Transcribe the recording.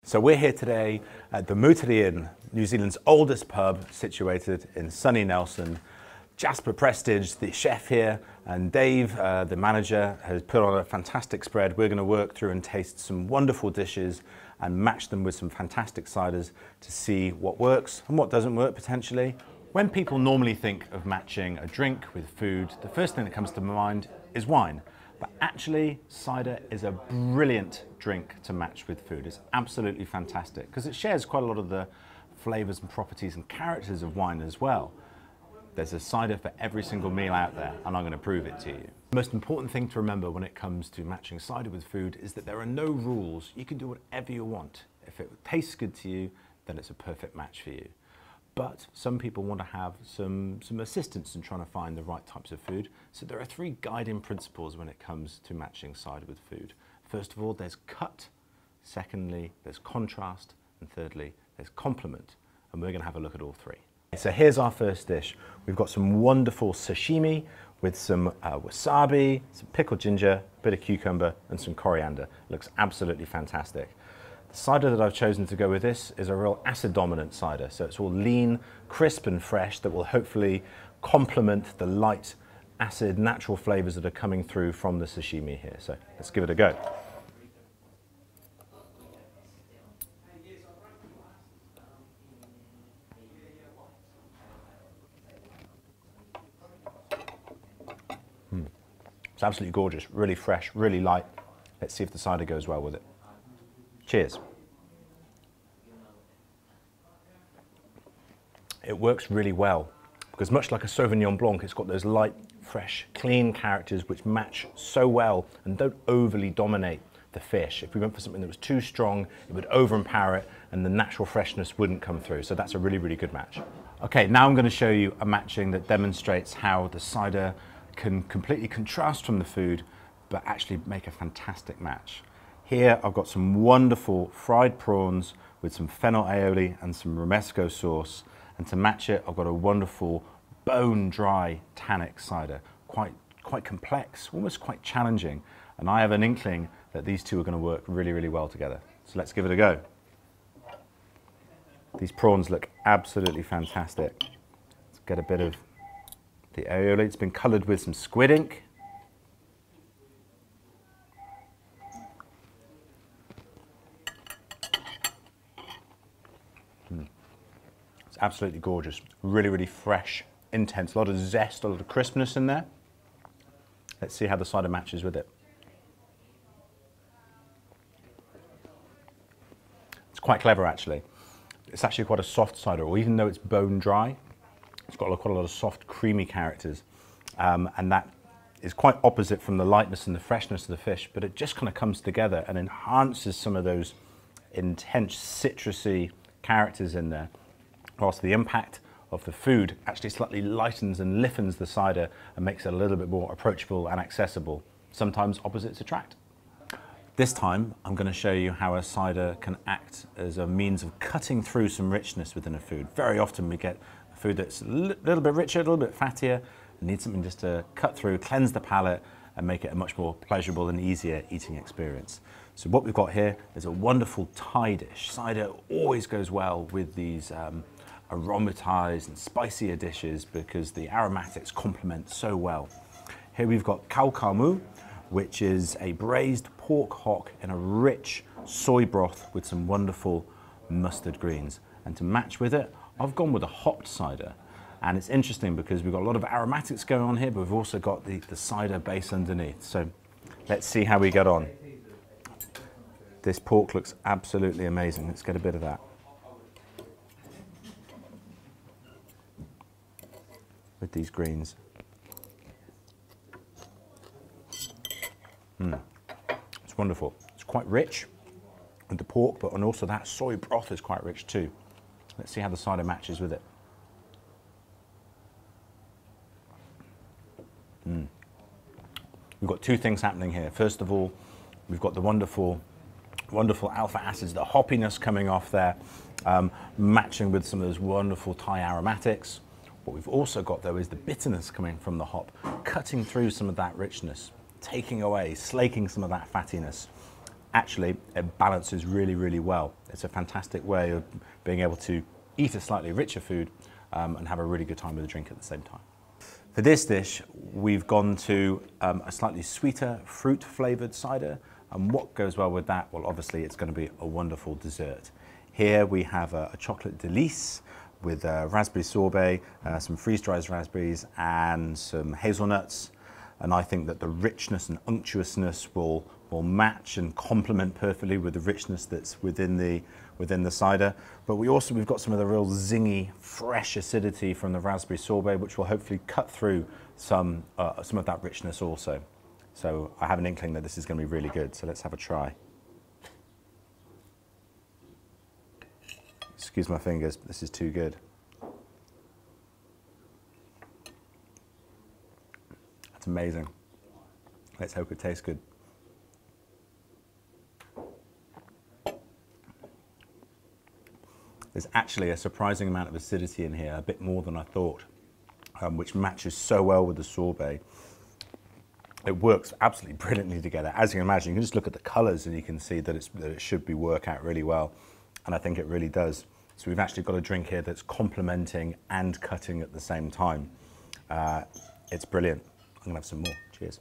So we're here today at the Muteri Inn, New Zealand's oldest pub, situated in sunny Nelson. Jasper Prestige, the chef here, and Dave, the manager, has put on a fantastic spread. We're going to work through and taste some wonderful dishes and match them with some fantastic ciders to see what works and what doesn't work potentially. When people normally think of matching a drink with food, the first thing that comes to mind is wine. But actually, cider is a brilliant drink to match with food. It's absolutely fantastic because it shares quite a lot of the flavors and properties and characters of wine as well. There's a cider for every single meal out there, and I'm going to prove it to you. The most important thing to remember when it comes to matching cider with food is that there are no rules. You can do whatever you want. If it tastes good to you, then it's a perfect match for you. But some people want to have some assistance in trying to find the right types of food. So there are three guiding principles when it comes to matching cider with food. First of all, there's cut. Secondly, there's contrast. And thirdly, there's complement. And we're going to have a look at all three. So here's our first dish. We've got some wonderful sashimi with some wasabi, some pickled ginger, a bit of cucumber, and some coriander. It looks absolutely fantastic. The cider that I've chosen to go with this is a real acid-dominant cider, so it's all lean, crisp and fresh that will hopefully complement the light, acid, natural flavors that are coming through from the sashimi here. So let's give it a go. It's absolutely gorgeous, really fresh, really light. Let's see if the cider goes well with it. Cheers. It works really well because much like a Sauvignon Blanc, it's got those light, fresh, clean characters which match so well and don't overly dominate the fish. If we went for something that was too strong, it would overpower it and the natural freshness wouldn't come through. So that's a really, really good match. Okay, now I'm going to show you a matching that demonstrates how the cider can completely contrast from the food but actually make a fantastic match. Here I've got some wonderful fried prawns with some fennel aioli and some romesco sauce, and to match it I've got a wonderful bone-dry tannic cider, quite complex, almost quite challenging, and I have an inkling that these two are going to work really, really well together. So let's give it a go. These prawns look absolutely fantastic. Let's get a bit of the aioli. It's been coloured with some squid ink. It's absolutely gorgeous, really, really fresh, intense, a lot of zest, a lot of crispness in there. Let's see how the cider matches with it. It's quite clever actually. It's actually quite a soft cider, or even though it's bone dry, it's got quite a lot of soft, creamy characters. And that is quite opposite from the lightness and the freshness of the fish, but it just kind of comes together and enhances some of those intense citrusy characters in there, whilst the impact of the food actually slightly lightens and liftens the cider and makes it a little bit more approachable and accessible. Sometimes opposites attract. This time I'm going to show you how a cider can act as a means of cutting through some richness within a food. Very often we get a food that's a little bit richer, a little bit fattier, and needs something just to cut through, cleanse the palate, and make it a much more pleasurable and easier eating experience. So what we've got here is a wonderful Thai dish. Cider always goes well with these aromatized and spicier dishes because the aromatics complement so well. Here we've got khao khao mu, which is a braised pork hock in a rich soy broth with some wonderful mustard greens. And to match with it, I've gone with a hopped cider. And it's interesting because we've got a lot of aromatics going on here, but we've also got the cider base underneath. So let's see how we get on. This pork looks absolutely amazing. Let's get a bit of that. With these greens. It's wonderful. It's quite rich with the pork, but and also that soy broth is quite rich too. Let's see how the cider matches with it. We've got two things happening here. First of all, we've got the wonderful alpha acids, the hoppiness coming off there, matching with some of those wonderful Thai aromatics. What we've also got though is the bitterness coming from the hop, cutting through some of that richness, taking away, slaking some of that fattiness. actually it balances really, really well. It's a fantastic way of being able to eat a slightly richer food and have a really good time with a drink at the same time. For this dish, we've gone to a slightly sweeter, fruit-flavoured cider. And what goes well with that? Well, obviously, it's going to be a wonderful dessert. Here we have a chocolate delice with raspberry sorbet, some freeze-dried raspberries, and some hazelnuts. And I think that the richness and unctuousness will match and complement perfectly with the richness that's within the cider. But we've got some of the real zingy, fresh acidity from the raspberry sorbet, which will hopefully cut through some of that richness also. So I have an inkling that this is going to be really good. So let's have a try. Excuse my fingers, but this is too good. That's amazing. Let's hope it tastes good. There's actually a surprising amount of acidity in here, a bit more than I thought, which matches so well with the sorbet. It works absolutely brilliantly together. As you can imagine, you can just look at the colours and you can see that it should work out really well. And I think it really does. So we've actually got a drink here that's complementing and cutting at the same time. It's brilliant. I'm gonna have some more. Cheers.